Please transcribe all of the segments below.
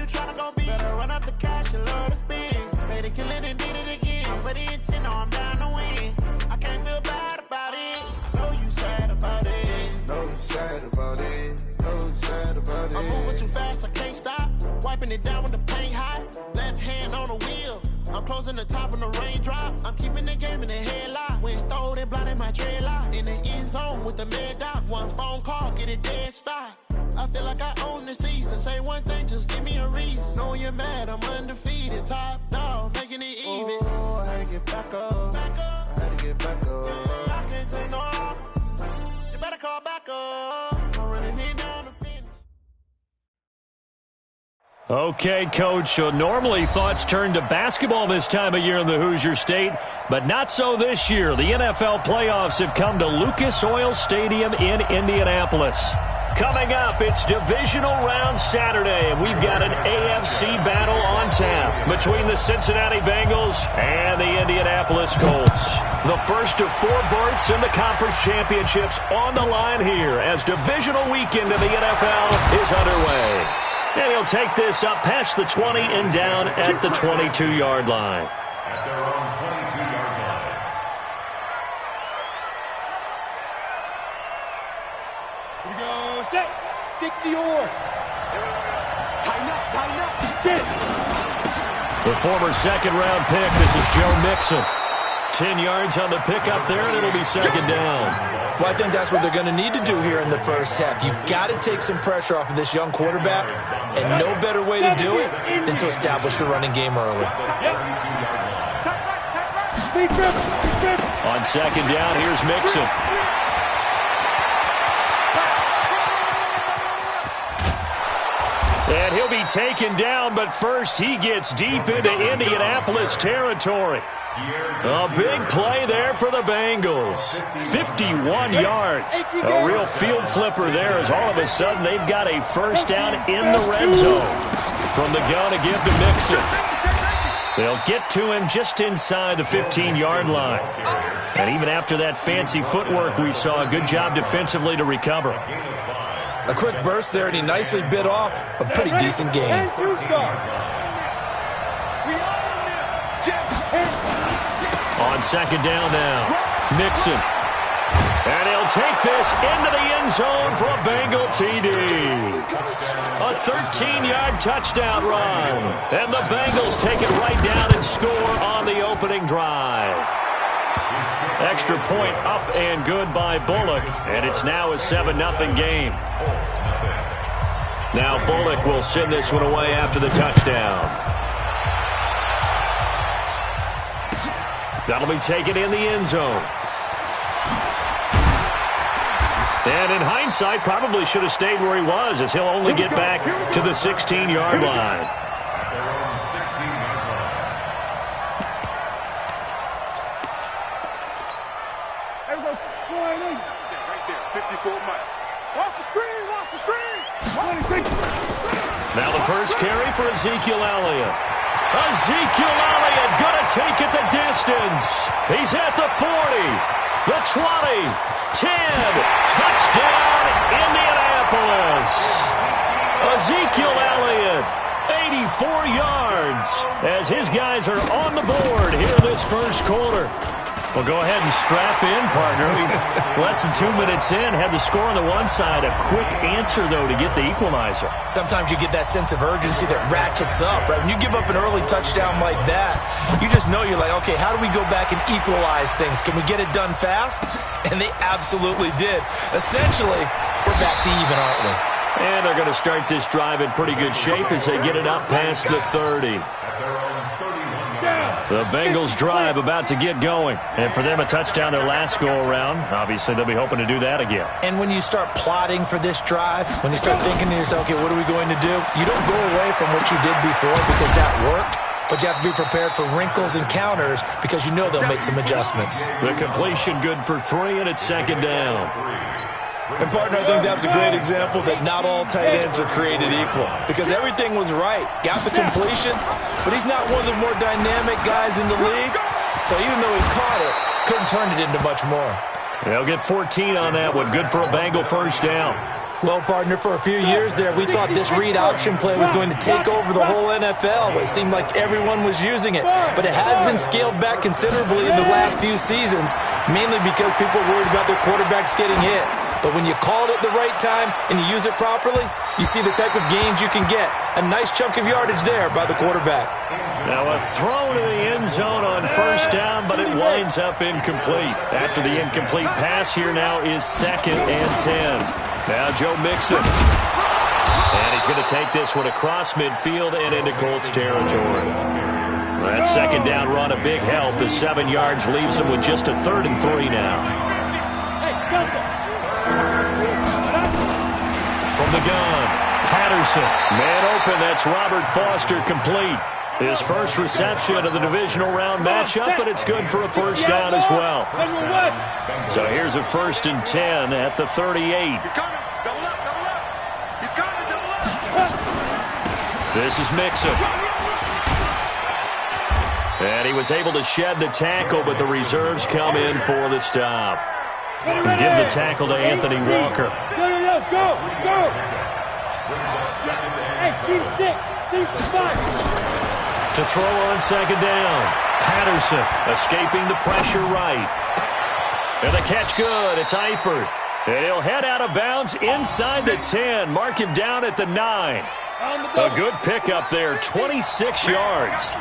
you tryna go be? Better run up the cash and love to spend. Made it, kill it, and did it again. I'm ready and 10, I'm down to win. I can't feel bad about it. I know you sad about it. Know you sad about it. Know you sad about it. I'm moving too fast, I can't stop. Wiping it down with the paint hot. Left hand on the wheel. I'm closing the top on the raindrop. I'm keeping the game in the headlock. When throwed and blinded my dreadlock. In the end zone with the mad dot. One phone call, get it dead stop. I feel like I own the season. Say one thing, just give me a reason. Knowing you're mad, I'm undefeated. Top dog, making it even. Oh, I had to get back up. I had to get back up. Yeah, I can't take no loss. You better call back up. I'm running it down the finish. Okay, Coach, so normally thoughts turn to basketball this time of year in the Hoosier State, but not so this year. The NFL playoffs have come to Lucas Oil Stadium in Indianapolis. Coming up, it's divisional round Saturday, and we've got an AFC battle on tap between the Cincinnati Bengals and the Indianapolis Colts. The first of 4 berths in the conference championships on the line here as divisional weekend of the NFL is underway. And he'll take this up past the 20 and down at the 22-yard line. At their own 22-yard line. Here we go. Set. 60-or. Tighten up. Tighten up. Sit. The former second-round pick, this is Joe Mixon. 10 yards on the pickup there, and it'll be second down. Well, I think that's what they're going to need to do here in the first half. You've got to take some pressure off of this young quarterback, and no better way to do it than to establish the running game early. On second down, here's Mixon. And he'll be taken down, but first he gets deep into Indianapolis territory. A big play there for the Bengals. 51 yards. A real field flipper there as all of a sudden they've got a first down in the red zone. From the gun to give to Mixon. They'll get to him just inside the 15-yard line. And even after that fancy footwork we saw, a good job defensively to recover. A quick burst there, and he nicely bit off a pretty decent gain. On second down now, Mixon. And he'll take this into the end zone for a Bengal TD. A 13-yard touchdown run. And the Bengals take it right down and score on the opening drive. Extra point up and good by Bullock. And it's now a 7-0 game. Now Bullock will send this one away after the touchdown. That'll be taken in the end zone. And in hindsight, probably should have stayed where he was, as he'll only get back to the 16-yard line. Now the first carry for Ezekiel Elliott. Ezekiel Elliott going to take it the distance. He's at the 40, the 20, 10. Touchdown, Indianapolis. Ezekiel Elliott, 84 yards, as his guys are on the board here this first quarter. Well, go ahead and strap in, partner. Less than 2 minutes in, had the score on the one side. A quick answer, though, to get the equalizer. Sometimes you get that sense of urgency that ratchets up, right? When you give up an early touchdown like that, you just know you're like, okay, how do we go back and equalize things? Can we get it done fast? And they absolutely did. Essentially, we're back to even, aren't we? And they're going to start this drive in pretty good shape as they get it up past the 30. The Bengals drive about to get going. And for them, a touchdown their last go-around. Obviously, they'll be hoping to do that again. And when you start plotting for this drive, when you start thinking to yourself, okay, what are we going to do? You don't go away from what you did before because that worked. But you have to be prepared for wrinkles and counters because you know they'll make some adjustments. The completion good for 3, and it's second down. And, partner, I think that's a great example that not all tight ends are created equal because everything was right. Got the completion, but he's not one of the more dynamic guys in the league. So even though he caught it, couldn't turn it into much more. They'll get 14 on that one. Good for a Bengal first down. Well, partner, for a few years there, we thought this read option play was going to take over the whole NFL. It seemed like everyone was using it, but it has been scaled back considerably in the last few seasons, mainly because people are worried about their quarterbacks getting hit. But when you call it at the right time and you use it properly, you see the type of gains you can get. A nice chunk of yardage there by the quarterback. Now a throw to the end zone on first down, but it winds up incomplete. After the incomplete pass, here now is 2nd and 10. Now Joe Mixon. And he's going to take this one across midfield and into Colts territory. That second down run a big help. The 7 yards leaves him with just a 3rd and 3 now. From the gun, Patterson. Man open, that's Robert Foster complete. His first reception of the divisional round matchup, but it's good for a first down as well. So here's a 1st and 10 at the 38. This is Mixon. And he was able to shed the tackle, but the reserves come in for the stop. And give the tackle to Anthony Walker. Go! Hey, team 6, team 5. To throw on 2nd down. Patterson escaping the pressure right. And the catch good. It's Eifert. And he'll head out of bounds inside the 10. Mark him down at the 9. A good pickup there. 26 yards.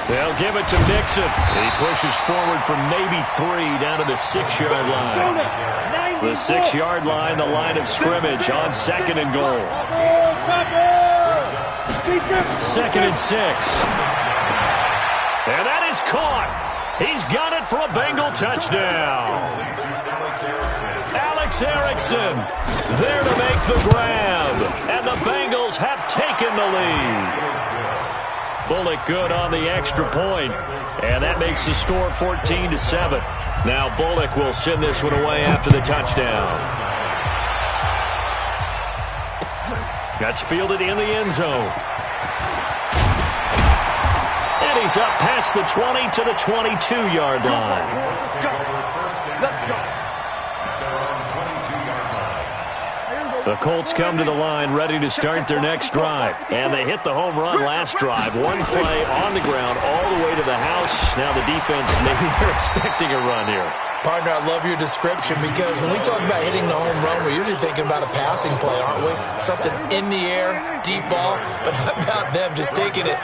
They'll give it to Mixon. He pushes forward from maybe 3 down to the 6-yard line. The 6-yard line, the line of scrimmage on 2nd and goal. 2nd and 6. And that is caught. He's got it for a Bengal touchdown. Alex Erickson there to make the grab. And the Bengals have taken the lead. Bullock good on the extra point. And that makes the score 14-7. Now Bullock will send this one away after the touchdown. That's fielded in the end zone. And he's up past the 20 to the 22-yard line. Let's go. The Colts come to the line ready to start their next drive. And they hit the home run last drive. One play on the ground all the way to the house. Now the defense, maybe they're expecting a run here. Partner, I love your description because when we talk about hitting the home run, we're usually thinking about a passing play, aren't we? Something in the air, deep ball. But how about them just taking it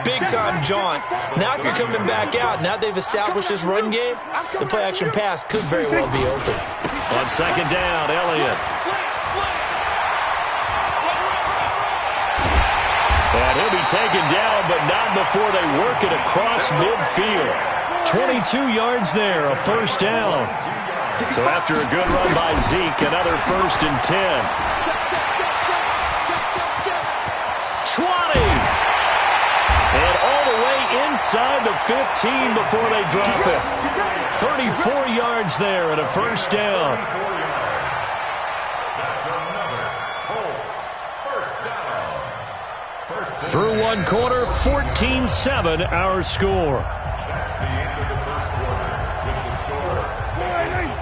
big-time jaunt? Now if you're coming back out, now they've established this run game, the play-action pass could very well be open. On 2nd down, Elliott. And he'll be taken down, but not before they work it across midfield. 22 yards there, a first down. So after a good run by Zeke, another 1st and 10. 20. And all the way inside the 15 before they drop it. 34 yards there and a first down. Through one quarter, 14-7 our score.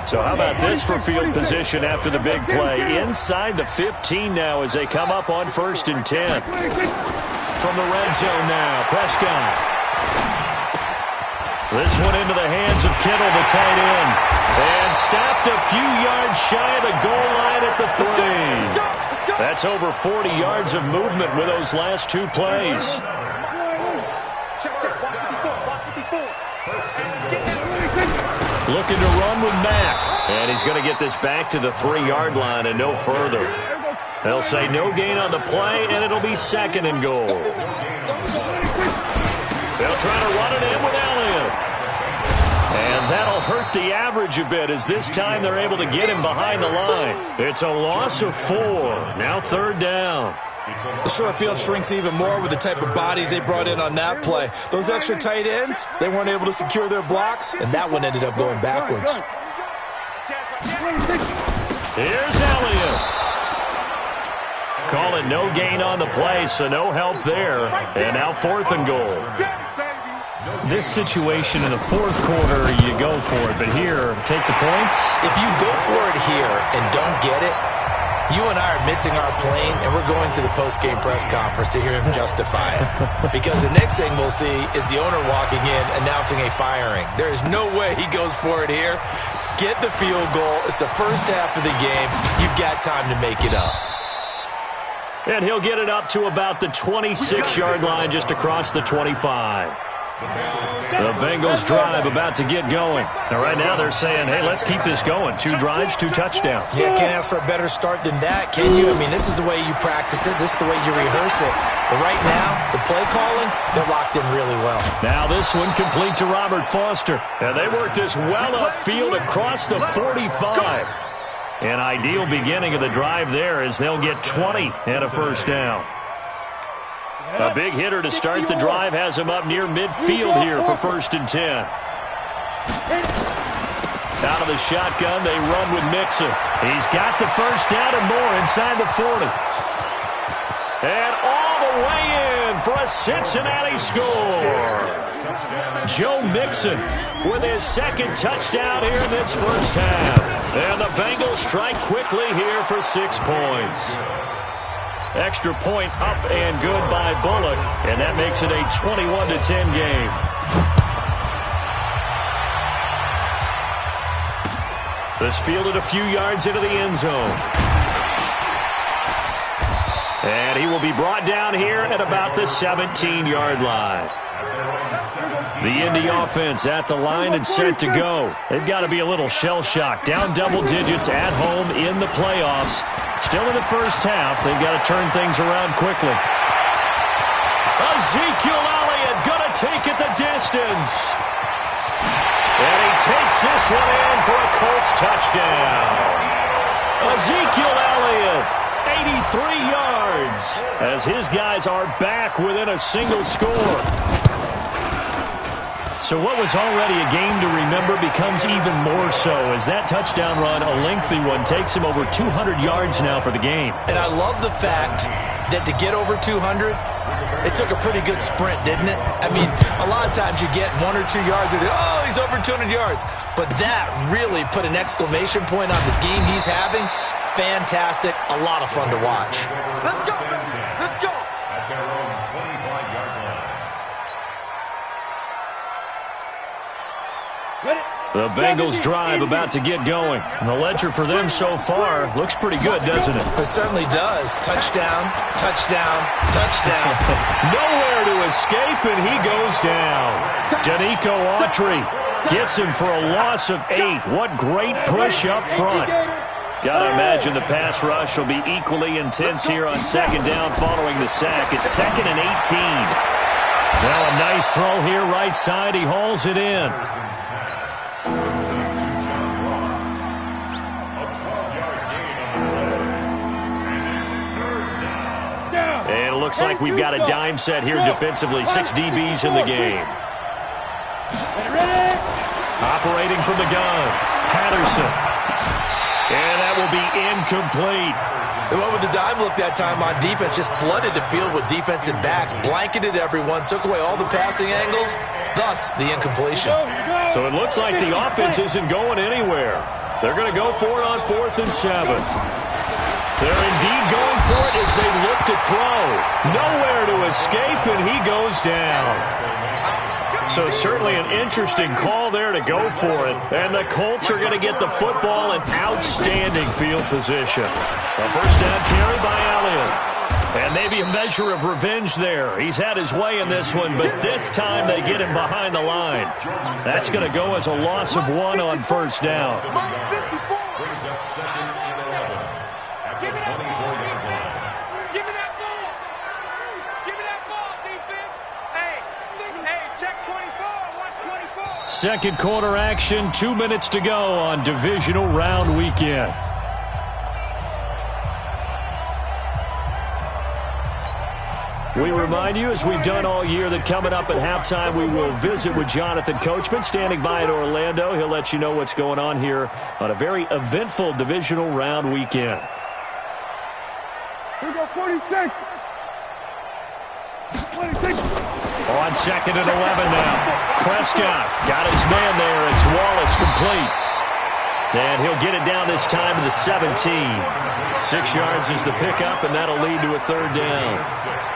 So how about this for field position after the big play? Inside the 15 now as they come up on 1st and 10. From the red zone now, Prescott. This one into the hands of Kittle, the tight end. And stopped a few yards shy of the goal line at the 3. That's over 40 yards of movement with those last 2 plays. Looking to run with Mack. And he's going to get this back to the 3-yard line and no further. They'll say no gain on the play, and it'll be 2nd and goal. They'll try to run it in with Elliott. And that'll hurt the average a bit as this time they're able to get him behind the line. It's a loss of 4. Now 3rd down. The short field shrinks even more with the type of bodies they brought in on that play. Those extra tight ends, they weren't able to secure their blocks, and that one ended up going backwards. Here's Elliott. Call it no gain on the play, so no help there. And now 4th and goal. This situation in the fourth quarter, you go for it. But here, take the points. If you go for it here and don't get it, you and I are missing our plane, and we're going to the post-game press conference to hear him justify it. Because the next thing we'll see is the owner walking in announcing a firing. There is no way he goes for it here. Get the field goal. It's the first half of the game. You've got time to make it up. And he'll get it up to about the 26-yard line, just across the 25. The Bengals drive about to get going. And right now they're saying, hey, let's keep this going. 2 drives, 2 touchdowns. Yeah, can't ask for a better start than that, can you? I mean, this is the way you practice it. This is the way you rehearse it. But right now, the play calling, they're locked in really well. Now this one complete to Robert Foster. And they work this well upfield across the 45. An ideal beginning of the drive there as they'll get 20 and a first down. A big hitter to start the drive has him up near midfield here for 1st and 10. Out of the shotgun, they run with Mixon. He's got the first down and more inside the 40. And all the way in for a Cincinnati score. Joe Mixon with his 2nd touchdown here in this first half. And the Bengals strike quickly here for 6 points. Extra point up and good by Bullock, and that makes it a 21-10 game. This fielded a few yards into the end zone. And he will be brought down here at about the 17-yard line. The Indy offense at the line and set to go. They've got to be a little shell-shocked. Down double digits at home in the playoffs. Still in the first half, they've got to turn things around quickly. Ezekiel Elliott going to take it the distance. And he takes this one in for a Colts touchdown. Ezekiel Elliott, 83 yards, as his guys are back within a single score. So what was already a game to remember becomes even more so as that touchdown run, a lengthy one, takes him over 200 yards now for the game. And I love the fact that to get over 200, it took a pretty good sprint, didn't it? I mean, a lot of times you get 1 or 2 yards and, oh, he's over 200 yards. But that really put an exclamation point on the game he's having. Fantastic. A lot of fun to watch. Let's go. Let's go. At their own 25-yard line. The Bengals drive about to get going. And the ledger for them so far looks pretty good, doesn't it? It certainly does. Touchdown, touchdown, touchdown. Nowhere to escape, and he goes down. Danico Autry gets him for a loss of 8. What great push up front. Got to imagine the pass rush will be equally intense here on 2nd down following the sack. It's 2nd and 18. Now a nice throw here right side. He hauls it in. And it looks like we've got a dime set here defensively. 6 DBs in the game. Operating from the gun, Patterson. And that will be incomplete. They went with the dime look that time on defense, just flooded the field with defensive backs, blanketed everyone, took away all the passing angles, thus the incompletion. So it looks like the offense isn't going anywhere. They're going to go for it on 4th and 7. They're indeed going for it as they look to throw. Nowhere to escape, and he goes down. So certainly an interesting call there to go for it. And the Colts are going to get the football in outstanding field position. A first down carry by Elliott. And maybe a measure of revenge there. He's had his way in this one, but this time they get him behind the line. That's going to go as a loss of 1 on 1st down. Brings up 2nd and 11 at the 24-yard line. Give me that ball. Give me that ball, defense. Hey, check 24. Watch 24. Second quarter action, 2 minutes to go on divisional round weekend. We remind you, as we've done all year, that coming up at halftime, we will visit with Jonathan Coachman, standing by in Orlando. He'll let you know what's going on here on a very eventful divisional round weekend. Here we go, 46. 26. On 2nd and 11 now. Prescott got his man there. It's Wallace complete. And he'll get it down this time to the 17. 6 yards is the pickup, and that'll lead to a 3rd down.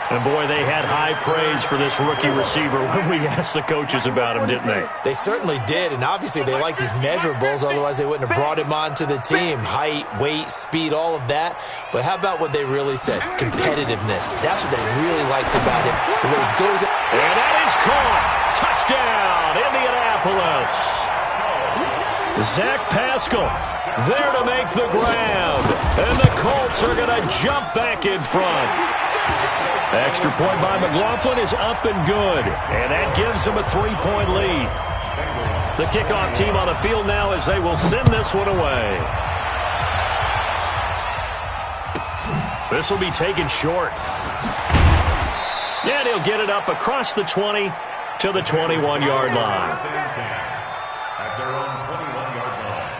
And, boy, they had high praise for this rookie receiver when we asked the coaches about him, didn't they? They certainly did, and obviously they liked his measurables. Otherwise, they wouldn't have brought him onto the team. Height, weight, speed, all of that. But how about what they really said? Competitiveness. That's what they really liked about him. The way he goes. And that is caught. Touchdown, Indianapolis. Zach Pascal there to make the grab. And the Colts are going to jump back in front. Extra point by McLaughlin is up and good. And that gives them a 3-point lead. The kickoff team on the field now as they will send this one away. This will be taken short. And he'll get it up across the 20 to the 21-yard line. At their own 21-yard line.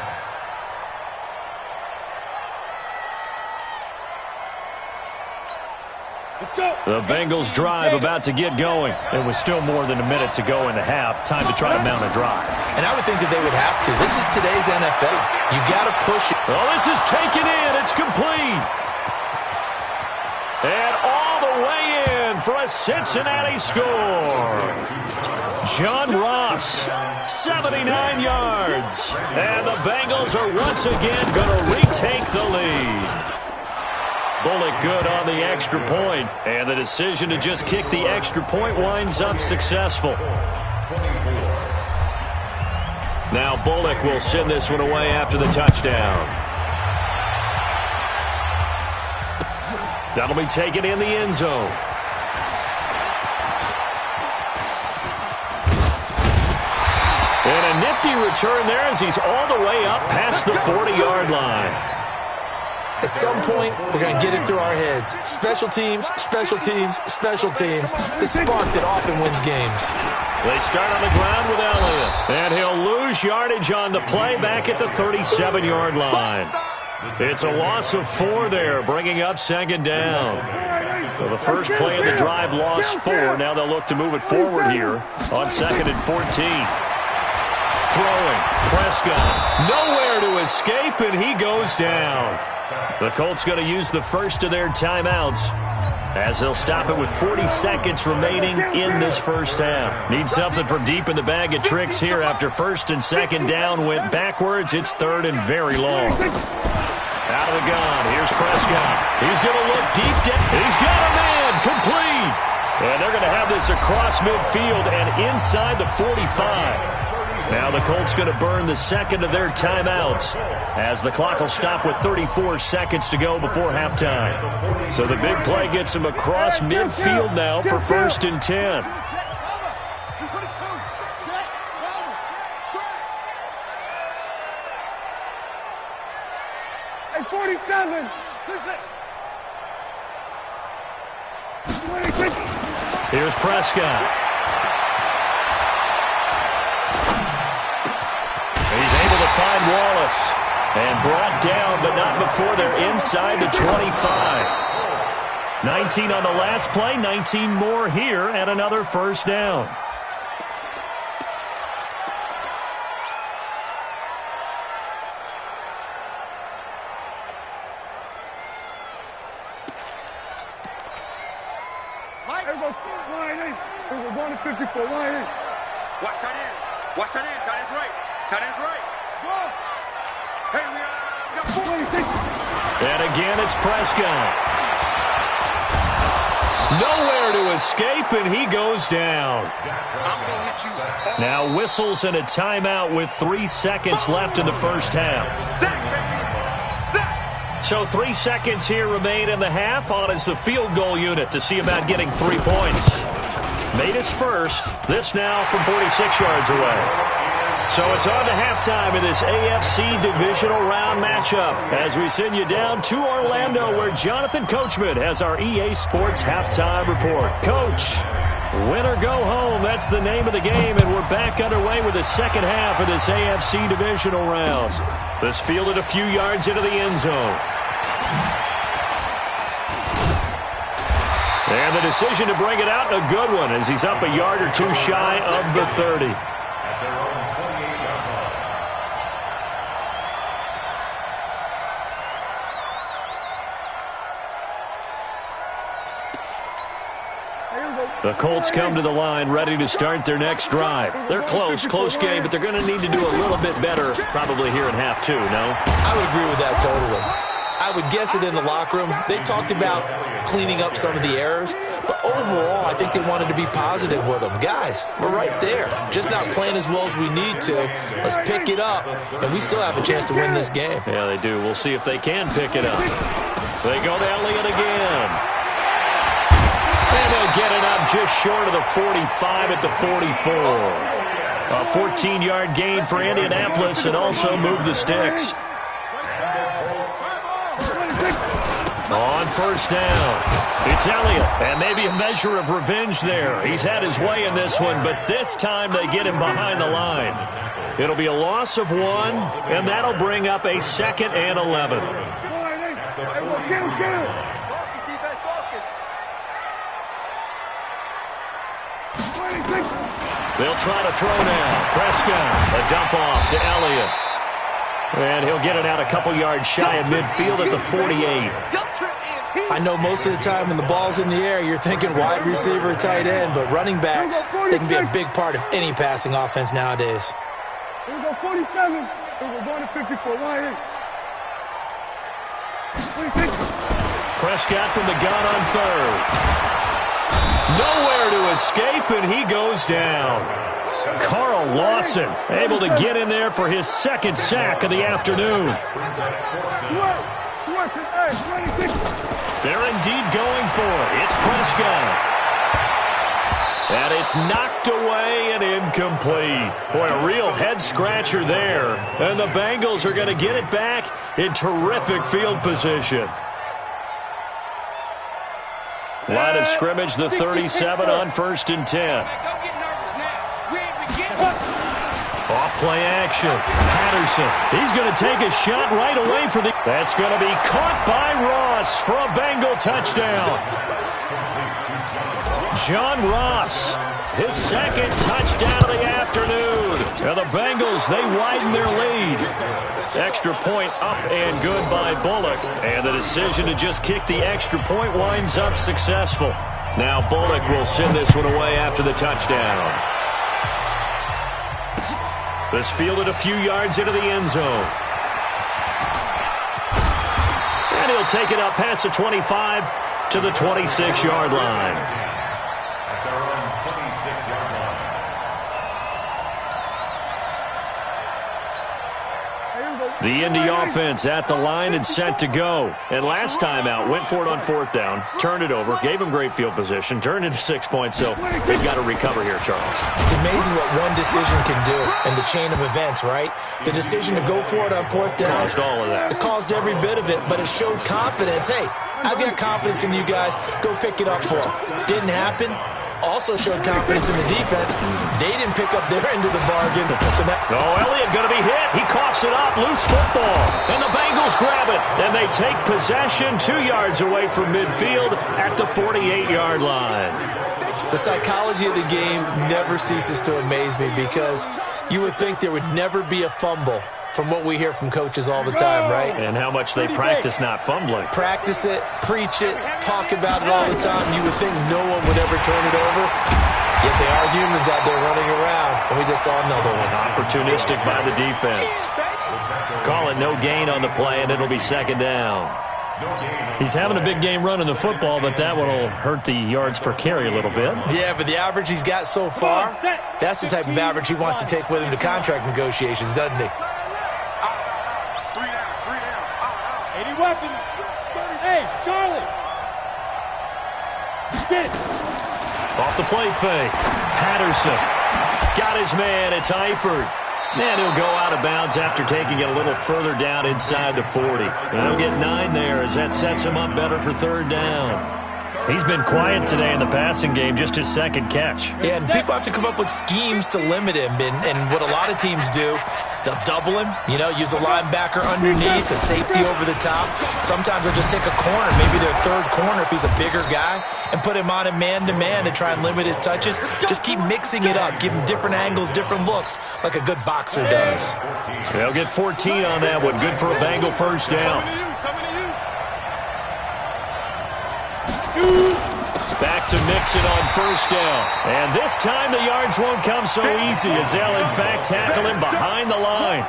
Let's go. The Bengals drive about to get going. It was still more than a minute to go in the half. Time to try to mount a drive. And I would think that they would have to. This is today's NFL. You got to push it. Well, this is taken in. It's complete. And all the way in for a Cincinnati score. John Ross, 79 yards. And the Bengals are once again going to retake the lead. Bullock good on the extra point, and the decision to just kick the extra point winds up successful. Now Bullock will send this one away after the touchdown. That'll be taken in the end zone. And a nifty return there as he's all the way up past the 40-yard line. At some point, we're going to get it through our heads. Special teams, special teams, special teams. The spark that often wins games. They start on the ground with Elliott. And he'll lose yardage on the play back at the 37-yard line. It's a loss of 4 there, bringing up 2nd down. So the first play of the drive lost 4. Now they'll look to move it forward here on 2nd and 14. Throwing. Prescott. Nowhere to escape, and he goes down. The Colts going to use the first of their timeouts as they'll stop it with 40 seconds remaining in this first half. Need something from deep in the bag of tricks here after 1st and 2nd down went backwards. It's 3rd and very long. Out of the gun. Here's Prescott. He's going to look deep down. He's got a man. Complete. And they're going to have this across midfield and inside the 45. Now the Colts going to burn the second of their timeouts as the clock will stop with 34 seconds to go before halftime. So the big play gets him across midfield now for 1st and 10. Hey, 47. Here's Prescott. He's able to find Wallace and brought down, but not before they're inside the 25. 19 on the last play, 19 more here, and another first down. We're going to 54. Line in. Watch tight end. Watch tight end. Tight end's right. Tight end's right. Hey, we got 4. And again, it's Prescott. Nowhere to escape, and he goes down. I'm going to hit you. Now whistles and a timeout with 3 seconds left in the first half. Sack, baby. Sack. So 3 seconds here remain in the half. On is the field goal unit to see about getting 3 points. Made his first. This now from 46 yards away. So it's on to halftime in this AFC divisional round matchup as we send you down to Orlando where Jonathan Coachman has our EA Sports halftime report. Coach, win or go home, that's the name of the game, and we're back underway with the second half of this AFC divisional round. This fielded a few yards into the end zone. And the decision to bring it out, a good one, as he's up a yard or two shy of the 30. At their own 28-yard line. The Colts come to the line ready to start their next drive. They're close game, but they're going to need to do a little bit better probably here in half two, no? I would agree with that totally. I would guess it in the locker room. They talked about cleaning up some of the errors, but overall, I think they wanted to be positive with them. Guys, we're right there. Just not playing as well as we need to. Let's pick it up, and we still have a chance to win this game. Yeah, they do. We'll see if they can pick it up. They go to Elliott again. And they'll get it up just short of the 45 at the 44. A 14-yard gain for Indianapolis and also move the sticks. On first down, it's Elliott, and maybe a measure of revenge there. He's had his way in this one, but this time they get him behind the line. It'll be a loss of 1, and that'll bring up a 2nd and 11. They'll try to throw now. Prescott, a dump off to Elliott. And he'll get it out a couple yards shy of midfield at the 48. I know most of the time when the ball's in the air, you're thinking wide receiver, tight end, but running backs, they can be a big part of any passing offense nowadays. Here we go, 47. Here we're going to 54. Line 26. Prescott from the gun on third. Nowhere to escape, and he goes down. Carl Lawson able to get in there for his 2nd sack of the afternoon. They're indeed going for it. It's Prescott. And it's knocked away and incomplete. Boy, a real head-scratcher there. And the Bengals are going to get it back in terrific field position. Line of scrimmage, the 37 on 1st and 10. Off play action. Patterson. He's going to take a shot right away for the... That's going to be caught by Ross for a Bengal touchdown. John Ross, his 2nd touchdown of the afternoon. And the Bengals, they widen their lead. Extra point up and good by Bullock. And the decision to just kick the extra point winds up successful. Now Bullock will send this one away after the touchdown. This fielded a few yards into the end zone. And he'll take it up past the 25 to the 26-yard line. At their own 26-yard line. The Indy offense at the line and set to go. And last time out, went for it on 4th down, turned it over, gave him great field position, turned into 6 points, so they've got to recover here, Charles. It's amazing what one decision can do in the chain of events, right? The decision to go for it on 4th down. Caused all of that. It caused every bit of it, but it showed confidence. Hey, I've got confidence in you guys. Go pick it up for them. Didn't happen. Also showed confidence in the defense. They didn't pick up their end of the bargain. No, Elliott going to be hit. He coughs it up. Loose football. And the Bengals grab it. And they take possession 2 yards away from midfield at the 48-yard line. The psychology of the game never ceases to amaze me because you would think there would never be a fumble from what we hear from coaches all the time, right? And how much they practice not fumbling. Practice it, preach it, talk about it all the time. You would think no one would ever turn it over. Yet they are humans out there running around, and we just saw another one. Opportunistic by the defense. Call it no gain on the play, and it'll be 2nd down. He's having a big game running the football, but that one will hurt the yards per carry a little bit. Yeah, but the average he's got so far, that's the type of average he wants to take with him to contract negotiations, doesn't he? Weapon. Hey, Charlie. Get. Off the play fake. Patterson. Got his man. It's Eifert. And he'll go out of bounds after taking it a little further down inside the 40. And he'll get 9 there as that sets him up better for 3rd down. He's been quiet today in the passing game, just his second catch. Yeah, and people have to come up with schemes to limit him. And what a lot of teams do, they'll double him, use a linebacker underneath, a safety over the top. Sometimes they'll just take a corner, maybe their third corner if he's a bigger guy, and put him on a man-to-man to try and limit his touches. Just keep mixing it up, give him different angles, different looks, like a good boxer does. They'll get 14 on that one. Good for a Bengal first down. Back to Mixon on first down. And this time the yards won't come so easy as they'll, in fact, tackle him behind the line.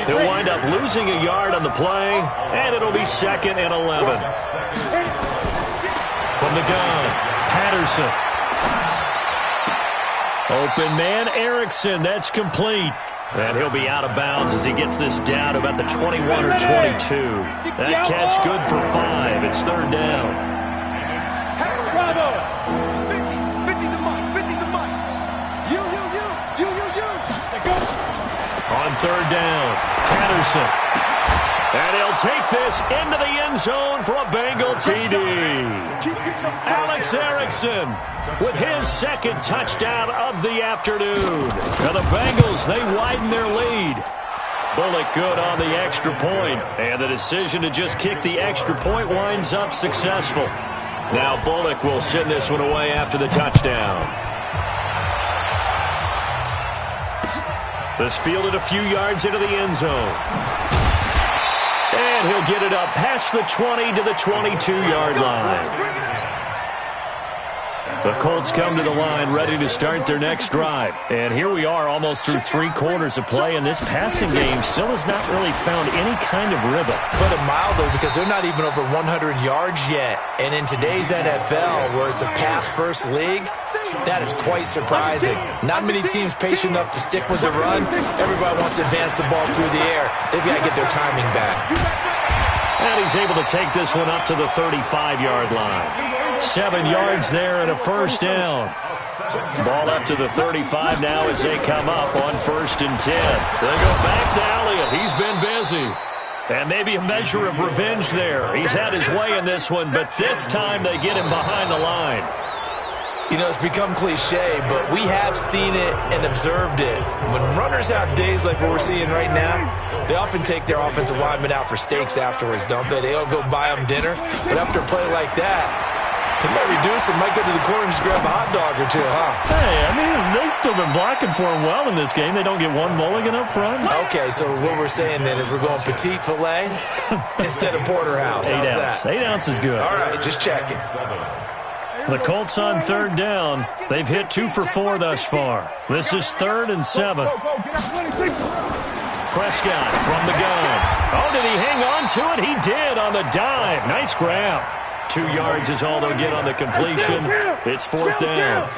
He'll wind up losing a yard on the play, and it'll be 2nd and 11. From the gun, Patterson. Open man, Erickson. That's complete. And he'll be out of bounds as he gets this down to about the 21 or 22. That catch good for 5. It's 3rd down. On 3rd down, Patterson. And he'll take this into the end zone for a Bengal TD. Alex Erickson with his 2nd touchdown of the afternoon. And the Bengals, they widen their lead. Bullock good on the extra point. And the decision to just kick the extra point winds up successful. Now Bullock will send this one away after the touchdown. This fielded a few yards into the end zone. And he'll get it up past the 20 to the 22-yard line. The Colts come to the line ready to start their next drive. And here we are almost through 3 quarters of play, and this passing game still has not really found any kind of rhythm. Put it mildly, because they're not even over 100 yards yet. And in today's NFL, where it's a pass-first league, that is quite surprising. Not many teams patient enough to stick with the run. Everybody wants to advance the ball through the air. They've got to get their timing back. And he's able to take this one up to the 35-yard line. 7 yards there and a first down. Ball up to the 35 now as they come up on 1st and 10. They go back to Elliott. He's been busy. And maybe a measure of revenge there. He's had his way in this one, but this time they get him behind the line. It's become cliche, but we have seen it and observed it. When runners have days like what we're seeing right now, they often take their offensive linemen out for steaks afterwards, don't they? They'll go buy them dinner. But after a play like that, he might reduce it, might get to the corner and just grab a hot dog or two, huh? Hey, they've still been blocking for him well in this game. They don't get one mulligan up front. Okay, so what we're saying then is we're going petite filet instead of porterhouse. 8 ounce. 8 ounce is good. All right, just checking. The Colts on 3rd down. They've hit 2 for 4 thus far. This is 3rd and 7. Prescott from the gun. Oh, did he hang on to it? He did on the dive. Nice grab. 2 yards is all they'll get on the completion. It's 4th down.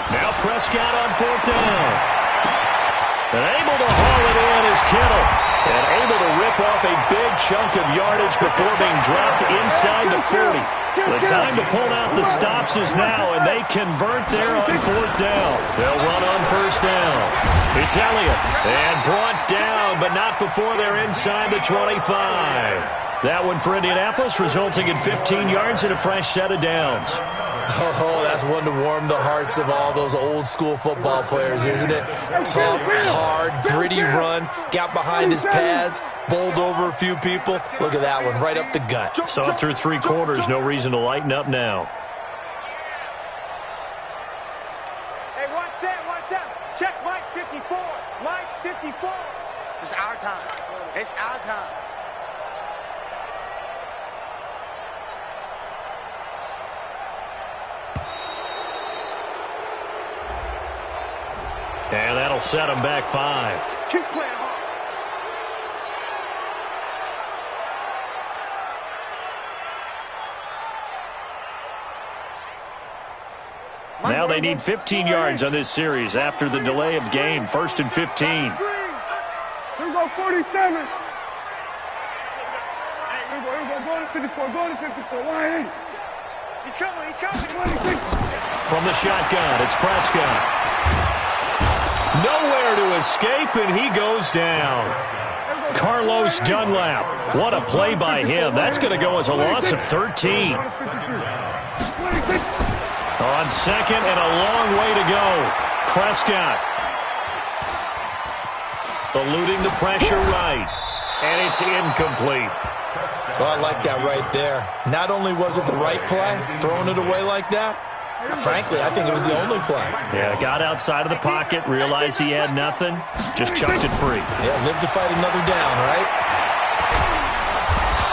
Now Prescott on 4th down. And able to haul it in is Kittle. And able to rip off a big chunk of yardage before being dropped inside the 40. The time to pull out the stops is now, and they convert there on 4th down. They'll run on 1st down. It's Elliott. And brought down, but not before they're inside the 25. That one for Indianapolis, resulting in 15 yards and a fresh set of downs. Oh, that's one to warm the hearts of all those old-school football players, isn't it? Tough, hard, gritty run, got behind his pads, bowled over a few people. Look at that one, right up the gut. Saw it through 3 quarters, no reason to lighten up now. Hey, 1-7. Check Mike 54. Mike 54. It's our time. It's our time. And that'll set him back 5. Keep playing hard. Now they need 15 yards on this series after the delay of game. 1st and 15. Here we go, 47. Here we go, go to 54, go to 54. Line in. He's coming. 26. From the shotgun, it's Prescott. Nowhere to escape, and he goes down. Carlos Dunlap. What a play by him. That's going to go as a loss of 13. On second and a long way to go. Prescott eluding the pressure right. And it's incomplete. Well, I like that right there. Not only was it the right play, throwing it away like that, frankly, I think it was the only play. Yeah, got outside of the pocket, realized he had nothing, just chucked it free. Yeah, live to fight another down, right?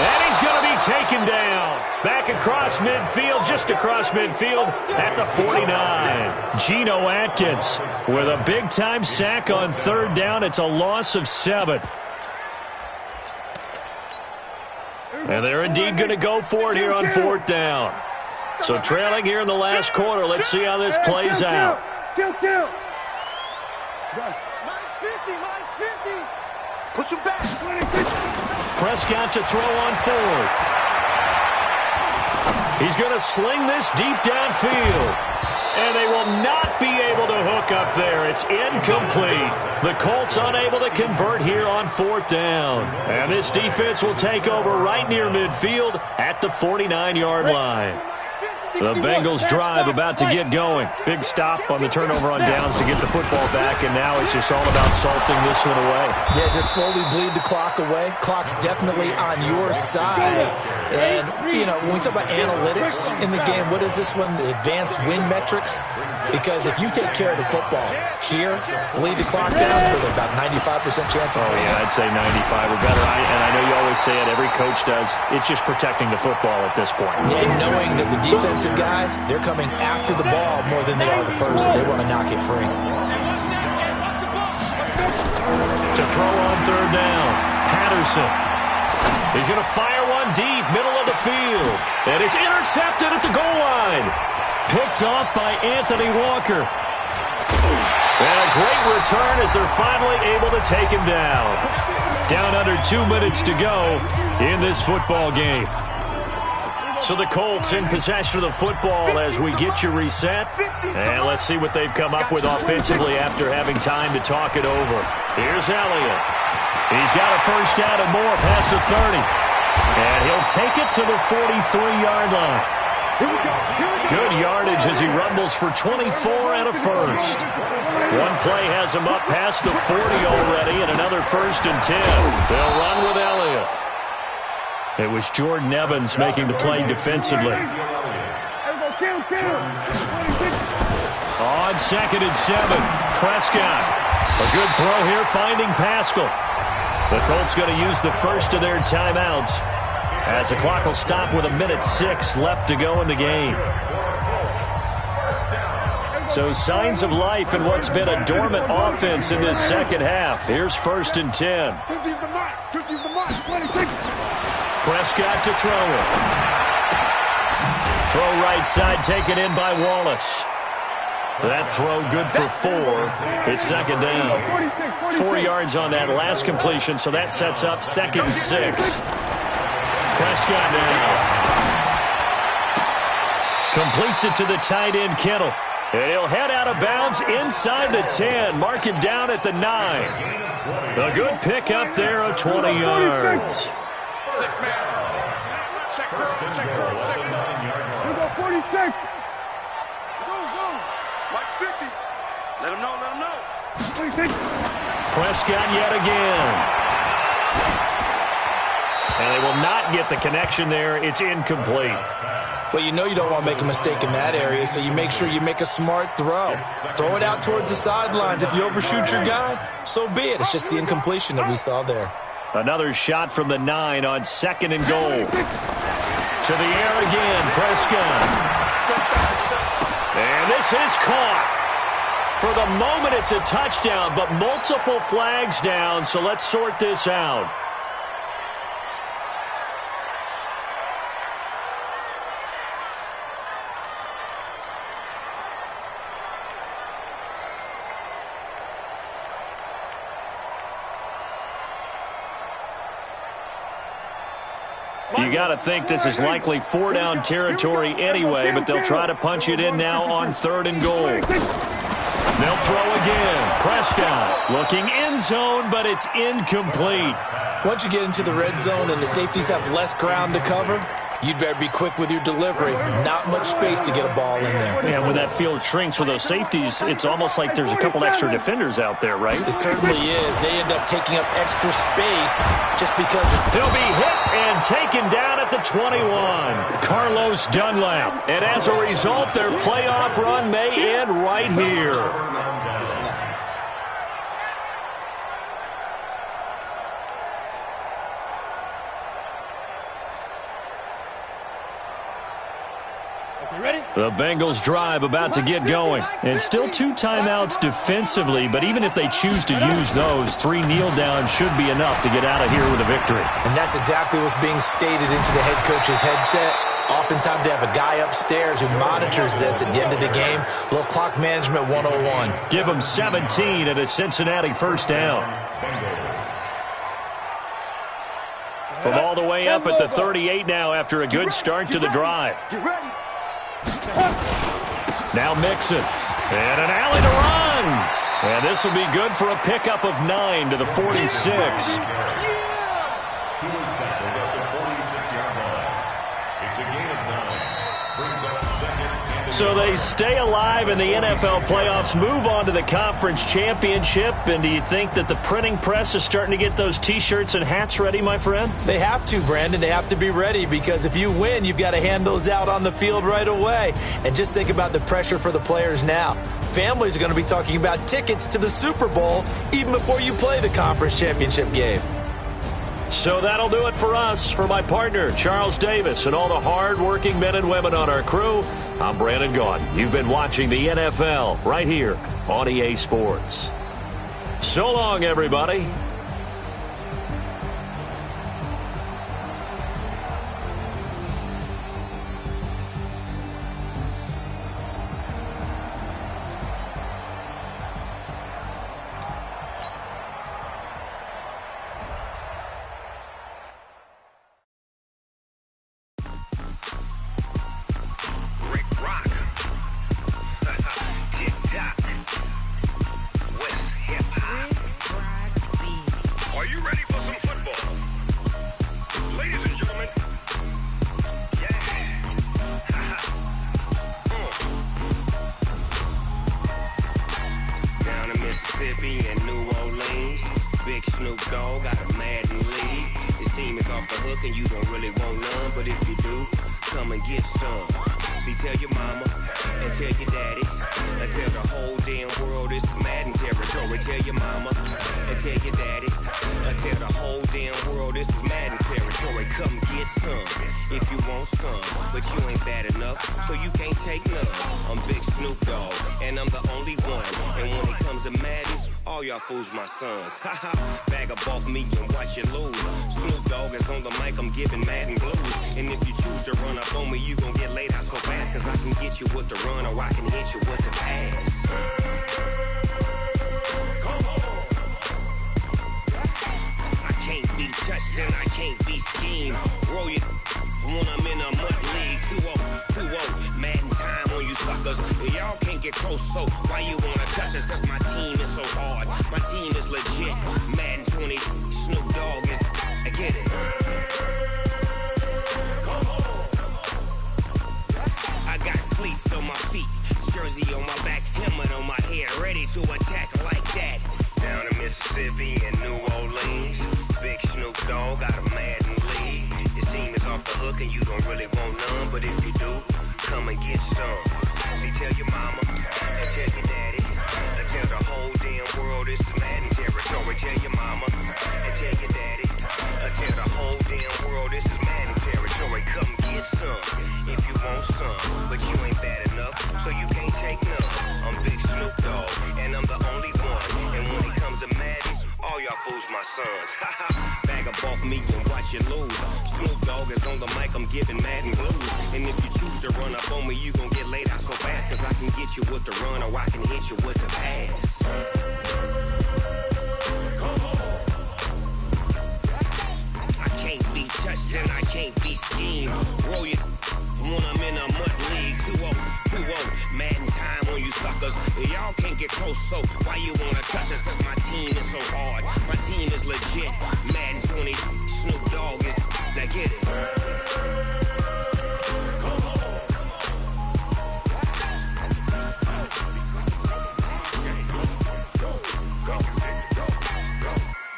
And he's going to be taken down. Back across midfield, just across midfield at the 49. Geno Atkins with a big-time sack on third down. It's a loss of 7. And they're indeed going to go for it here on fourth down. So trailing here in the last quarter. Let's see how this plays out. Kill. Mine's 50. Push him back. Prescott to throw on fourth. He's going to sling this deep downfield. And they will not be able to hook up there. It's incomplete. The Colts unable to convert here on fourth down. And this defense will take over right near midfield at the 49-yard line. The Bengals drive about to get going. Big stop on the turnover on downs to get the football back, and now it's just all about salting this one away. Yeah, just slowly bleed the clock away. Clock's definitely on your side. And, you know, when we talk about analytics in the game, what is this one? The advanced win metrics? Because if you take care of the football here, bleed the clock down, with about 95% chance of winning. Yeah, I'd say 95 or better. And I know you always say it, every coach does. It's just protecting the football at this point. Yeah, and knowing that the defensive guys, they're coming after the ball more than they are the person. They want to knock it free. To throw on third down, Patterson. He's going to fire one deep, middle of the field. And it's intercepted at the goal line. Picked off by Anthony Walker. And a great return as they're finally able to take him down. Down under 2 minutes to go in this football game. So the Colts in possession of the football as we get you reset. And let's see what they've come up with offensively after having time to talk it over. Here's Elliott. He's got a first down and more past the 30. And he'll take it to the 43-yard line. Good yardage as he rumbles for 24 and a first. One play has him up past the 40 already, and another first and 10. They'll run with Elliott. It was Jordan Evans making the play defensively. On second and 7, Prescott. A good throw here finding Pascal. The Colts going to use the first of their timeouts as the clock will stop with 1:06 left to go in the game. So signs of life in what's been a dormant offense in this second half. Here's first and 10. 50's the mark. 50's the mark. 26. Prescott to throw it. Throw right side taken in by Wallace. That throw good for 4. It's second down. 4 yards on that last completion, so that sets up second and 6. Prescott now. Completes it to the tight end, Kittle. And he'll head out of bounds inside the 10. Mark it down at the 9. A good pickup there of 20 yards. 6-man. Check curl. We got 46. Go. Like 50. Let him know. 26. Prescott yet again. And they will not get the connection there. It's incomplete. Well, you know you don't want to make a mistake in that area, so you make sure you make a smart throw. Throw it out towards the sidelines. If you overshoot your guy, so be it. It's just the incompletion that we saw there. Another shot from the 9 on second and goal. To the air again, Prescott. And this is caught. For the moment, it's a touchdown, but multiple flags down, so let's sort this out. You got to think this is likely 4-down territory anyway, but they'll try to punch it in now on third and goal. They'll throw again. Prescott looking end zone, but it's incomplete. Once you get into the red zone and the safeties have less ground to cover, you'd better be quick with your delivery. Not much space to get a ball in there. Yeah, when that field shrinks for those safeties, it's almost like there's a couple extra defenders out there, right? It certainly is. They end up taking up extra space just because. He'll be hit and taken down at the 21. Carlos Dunlap. And as a result, their playoff run may end right here. The Bengals drive about to get going. And still 2 timeouts defensively, but even if they choose to use those, 3 kneel downs should be enough to get out of here with a victory. And that's exactly what's being stated into the head coach's headset. Oftentimes they have a guy upstairs who monitors this at the end of the game. A little clock management 101. Give them 17 at a Cincinnati first down. From all the way up at the 38 now after a good start to the drive. Now Mixon. And an alley to run. And this will be good for a pickup of 9 to the 46. He was tackled at the 46-yard line. It's a gain of 9. Brings up second. So they stay alive in the NFL playoffs, move on to the conference championship. And do you think that the printing press is starting to get those T-shirts and hats ready, my friend? They have to, Brandon. They have to be ready because if you win, you've got to hand those out on the field right away. And just think about the pressure for the players now. Families are going to be talking about tickets to the Super Bowl even before you play the conference championship game. So that'll do it for us. For my partner, Charles Davis, and all the hard-working men and women on our crew, I'm Brandon Gaudin. You've been watching the NFL right here on EA Sports. So long, everybody. Fools my sons. Haha, bag up off me and watch you lose. Snoop Dogg is on the mic, I'm giving Madden blues. And if you choose to run up on me, you gon' get laid out so fast. Cause I can get you with the run or I can hit you with the pass. Come on. I can't be touched and I can't be schemed. Roll you when I'm in a mud league. 2-0, Madden time on you suckers. Y'all can't get close, so why you wanna touch us? Cause my team is so hard. My team is legit. Madden 20, Snoop Dogg is. I get it. Come on. I got cleats on my feet, jersey on my back, helmet on my head, ready to attack like that. Down in Mississippi and New Orleans, big Snoop Dogg got a Madden league. Your team is off the hook and you don't really want none, but if you do, come and get some. See, tell your mama and tell your daddy. Tell the whole damn world it's Madden territory. Tell your mama and tell your daddy. Tell the whole damn world this is Madden territory. Come get some if you want some, but you ain't bad enough, so you can't take none. I'm Big Snoop Dogg, and I'm the only one. And when it comes to Madden, all y'all fools my sons. Haha, bag up off me and watch you lose. Snoop Dogg is on the mic, I'm giving Madden blues. And if you choose to run up on me, you gon' get laid out so fast. Cause I can get you with the run or I can hit you with the pass. Come on. I can't be touched and I can't be schemed. Roll your when I'm in a mud league. 2-0, Madden time on you suckers. Y'all can't get close, so why you wanna touch us? Cause my team is so hard. My team is legit. Madden 20, Snoop Dogg is. Now get it.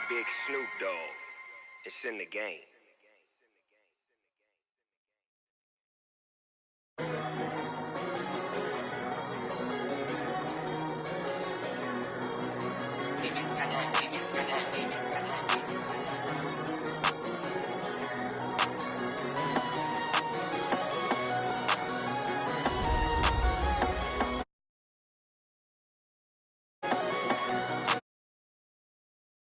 Big Snoop Dogg. It's in the game.